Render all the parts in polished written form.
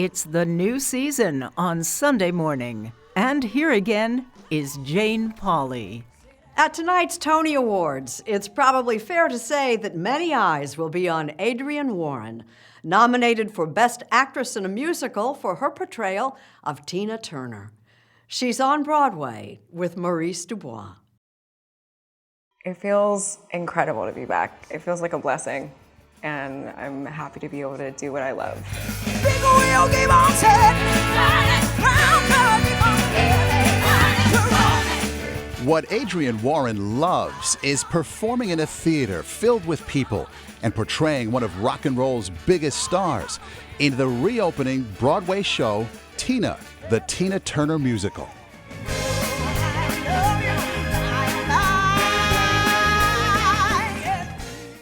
It's the new season on Sunday Morning. And here again is Jane Pauley. At tonight's Tony Awards, it's probably fair to say that many eyes will be on Adrienne Warren, nominated for Best Actress in a Musical for her portrayal of Tina Turner. She's on Broadway with Maurice DuBois. It feels incredible to be back. It feels like a blessing, and I'm happy to be able to do what I love. What Adrienne Warren loves is performing in a theater filled with people and portraying one of rock and roll's biggest stars in the reopening Broadway show, Tina, the Tina Turner Musical.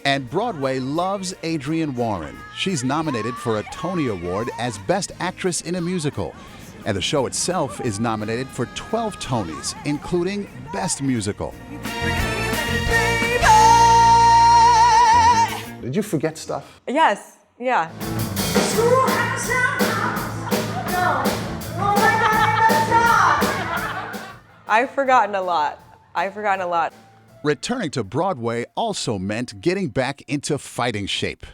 And Broadway loves Adrienne Warren. She's nominated for a Tony Award as Best Actress in a Musical. And the show itself is nominated for 12 Tonys, including Best Musical. Did you forget stuff? Yes, yeah. I've forgotten a lot. Returning to Broadway also meant getting back into fighting shape.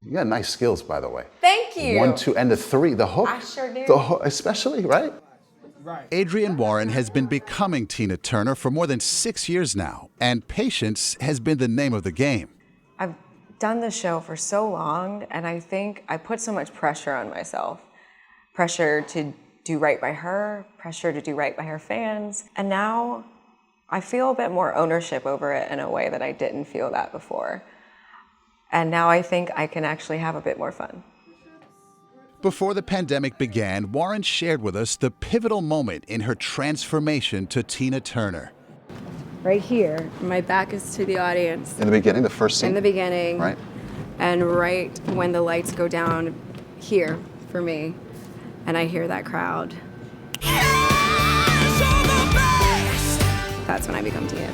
You got nice skills, by the way. Thank you. 1, 2, and the 3. The hook. I sure do. The hook, especially, right? Adrienne Warren has been becoming Tina Turner for more than 6 years now, and patience has been the name of the game. I've done the show for so long, and I think I put so much pressure on myself. Pressure to do right by her, pressure to do right by her fans, and now I feel a bit more ownership over it in a way that I didn't feel that before. And now I think I can actually have a bit more fun. Before the pandemic began, Warren shared with us the pivotal moment in her transformation to Tina Turner. Right here, my back is to the audience. In the beginning, the first scene? In the beginning. Right. And right when the lights go down here for me, and I hear that crowd. That's when I become Tina.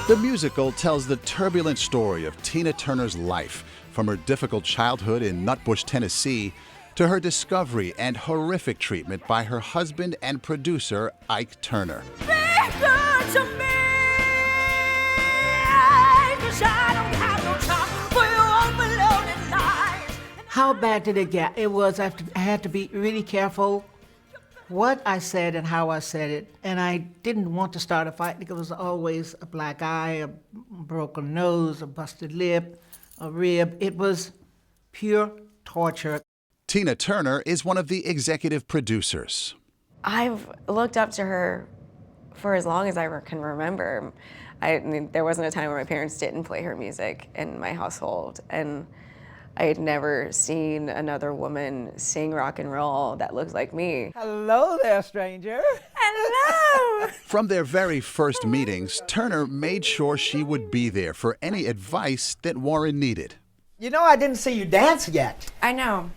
The musical tells the turbulent story of Tina Turner's life, from her difficult childhood in Nutbush, Tennessee, to her discovery and horrific treatment by her husband and producer, Ike Turner. How bad did it get? It was, I had to be really careful what I said and how I said it. And I didn't want to start a fight because it was always a black eye, a broken nose, a busted lip, a rib. It was pure torture. Tina Turner is one of the executive producers. I've looked up to her for as long as I can remember. I mean, there wasn't a time where my parents didn't play her music in my household, and I had never seen another woman sing rock and roll that looked like me. Hello there, stranger. Hello! From their very first meetings, Turner made sure she would be there for any advice that Warren needed. You know, I didn't see you dance yet. I know.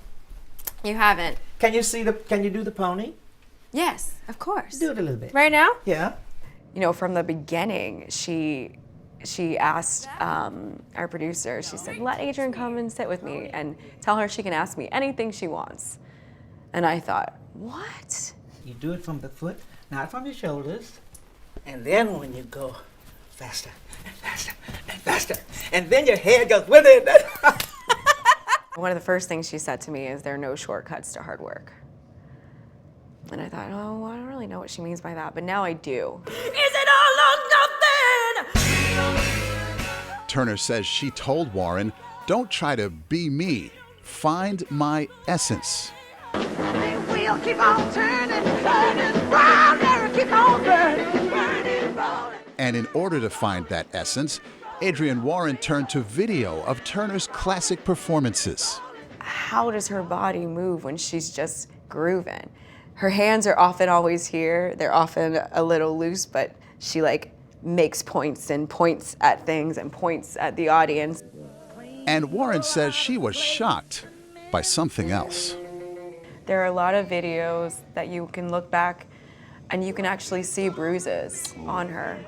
You haven't. Can you do the pony? Yes, of course. Do it a little bit. Right now? Yeah. You know, from the beginning, she asked our producer, she said, let Adrienne come and sit with me and tell her she can ask me anything she wants. And I thought, what? You do it from the foot, not from your shoulders. And then when you go faster and faster and faster, and then your head goes with it. One of the first things she said to me is, there are no shortcuts to hard work. And I thought, oh, well, I don't really know what she means by that, but now I do. Is it all or nothing? Turner says she told Warren, don't try to be me, find my essence. We'll keep on turning, turning, round and keep on burning, burning, burning. And in order to find that essence, Adrienne Warren turned to video of Turner's classic performances. How does her body move when she's just grooving? Her hands are often always here. They're often a little loose, but she makes points and points at things and points at the audience. And Warren says she was shocked by something else. There are a lot of videos that you can look back and you can actually see bruises on her.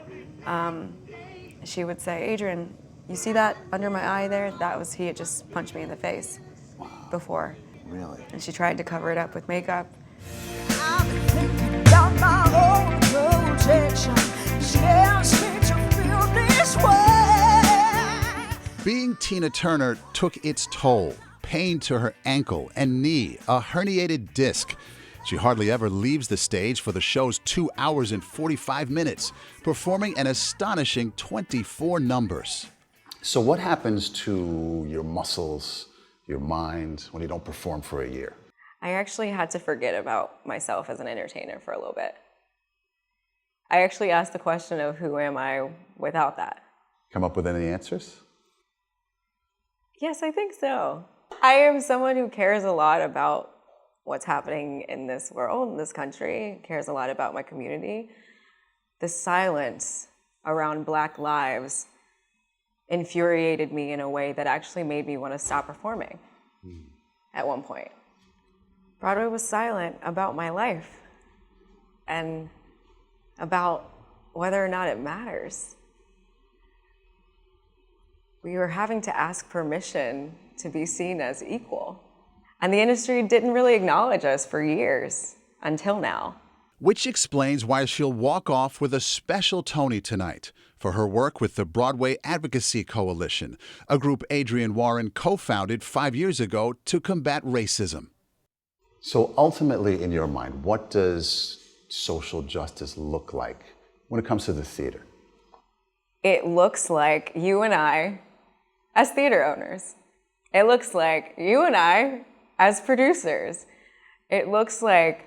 She would say, Adrienne, You see that under my eye there? He had just punched me in the face before. Really? And she tried to cover it up with makeup. I've been thinking about my own protection. Scares me to feel this way. Being Tina Turner took its toll. Pain to her ankle and knee, a herniated disc. She hardly ever leaves the stage for the show's 2 hours and 45 minutes, performing an astonishing 24 numbers. So what happens to your muscles, your mind, when you don't perform for a year? I actually had to forget about myself as an entertainer for a little bit. I actually asked the question of who am I without that? Come up with any answers? Yes, I think so. I am someone who cares a lot about what's happening in this world, in this country, cares a lot about my community. The silence around Black lives infuriated me in a way that actually made me want to stop performing at one point. Broadway was silent about my life and about whether or not it matters. We were having to ask permission to be seen as equal. And the industry didn't really acknowledge us for years, until now. Which explains why she'll walk off with a special Tony tonight for her work with the Broadway Advocacy Coalition, a group Adrienne Warren co-founded 5 years ago to combat racism. So ultimately, in your mind, what does social justice look like when it comes to the theater? It looks like you and I, as theater owners. It looks like you and I, as producers. It looks like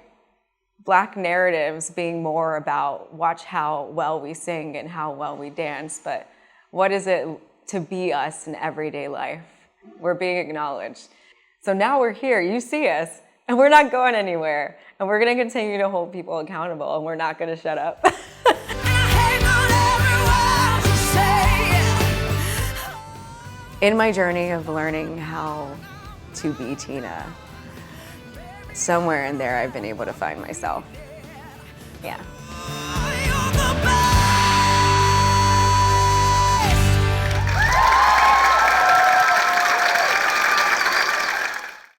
Black narratives being more about watch how well we sing and how well we dance, but what is it to be us in everyday life? We're being acknowledged. So now we're here, you see us, and we're not going anywhere. And we're gonna continue to hold people accountable, and we're not gonna shut up. In my journey of learning how to be Tina, somewhere in there I've been able to find myself. Yeah.